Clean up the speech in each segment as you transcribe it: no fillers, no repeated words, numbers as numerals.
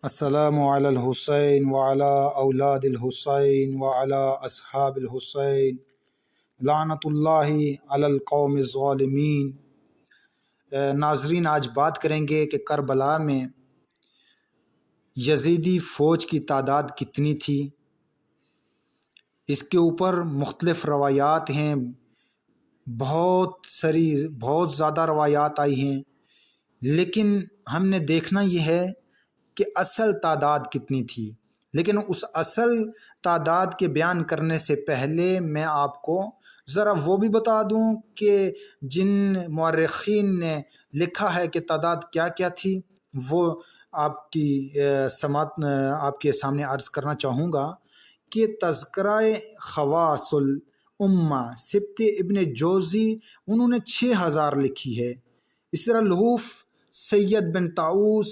السلام علی الحسین وعلی اولاد الحسین وعلی اصحاب الحسین لعنت اللہ علی القوم الظالمین۔ ناظرین، آج بات کریں گے کہ کربلا میں یزیدی فوج کی تعداد کتنی تھی۔ اس کے اوپر مختلف روایات ہیں، بہت زیادہ روایات آئی ہیں، لیکن ہم نے دیکھنا یہ ہے کہ اصل تعداد کتنی تھی۔ لیکن اس اصل تعداد کے بیان کرنے سے پہلے میں آپ کو ذرا وہ بھی بتا دوں کہ جن مورخین نے لکھا ہے کہ تعداد کیا کیا تھی، وہ آپ کے سامنے عرض کرنا چاہوں گا کہ تذکرہ خواص الامہ سبط ابن جوزی انہوں نے 6000 لکھی ہے۔ اس طرح لحوف سید بن طاؤس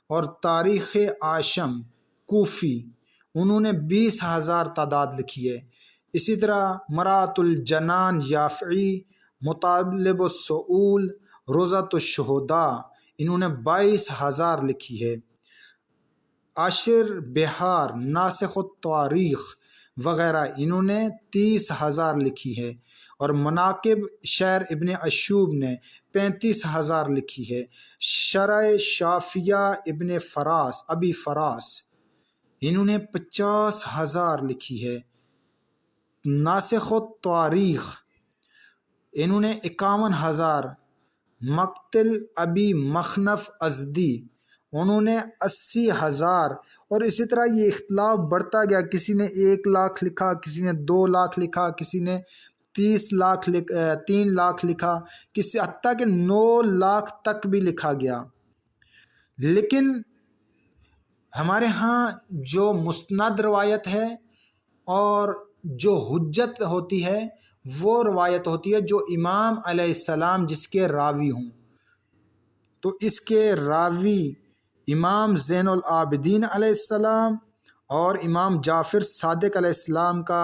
اور تاریخ عاشم کوفی انہوں نے 20,000 تعداد لکھی ہے۔ اسی طرح مرات الجنان یافعی، مطالب السعول، روضۃ الشہداء انہوں نے 22,000 لکھی ہے۔ عاشر بہار، ناسخ التواریخ وغیرہ انہوں نے 30,000 لکھی ہے، اور مناقب شعر ابن اشوب نے 35,000 لکھی ہے۔ شرح شافیہ ابن فراس ابی فراس انہوں نے 50,000 لکھی ہے۔ ناسخ التواریخ انہوں نے 51,000۔ مقتل ابی مخنف ازدی انہوں نے 80,000، اور اسی طرح یہ اختلاف بڑھتا گیا، کسی نے 1 لاکھ لکھا، کسی نے 2 لاکھ لکھا، کسی نے 3 لاکھ لکھا، کسی حتیٰ کہ 9 لاکھ تک بھی لکھا گیا۔ لیکن ہمارے ہاں جو مستند روایت ہے اور جو حجت ہوتی ہے وہ روایت ہوتی ہے جو امام علیہ السلام جس کے راوی ہوں۔ تو اس کے راوی امام زین العابدین علیہ السلام اور امام جعفر صادق علیہ السلام کا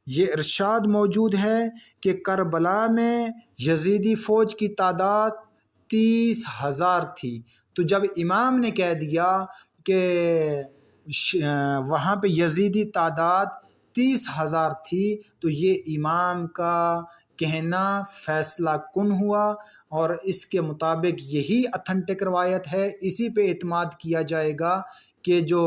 یہ ارشاد موجود ہے کہ کربلا میں یزیدی فوج کی تعداد 30,000 تھی۔ تو جب امام نے کہہ دیا کہ وہاں پہ یزیدی تعداد 30,000 تھی، تو یہ امام کا کہنا فیصلہ کن ہوا، اور اس کے مطابق یہی اتھنٹک روایت ہے، اسی پہ اعتماد کیا جائے گا کہ جو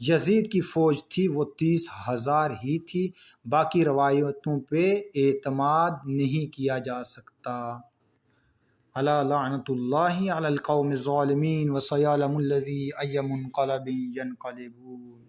یزید کی فوج تھی وہ 30,000 ہی تھی۔ باقی روایتوں پہ اعتماد نہیں کیا جا سکتا۔ الا لعنت اللہ علی القوم الظالمین وسیعلم الذی ای منقلب ینقلبون۔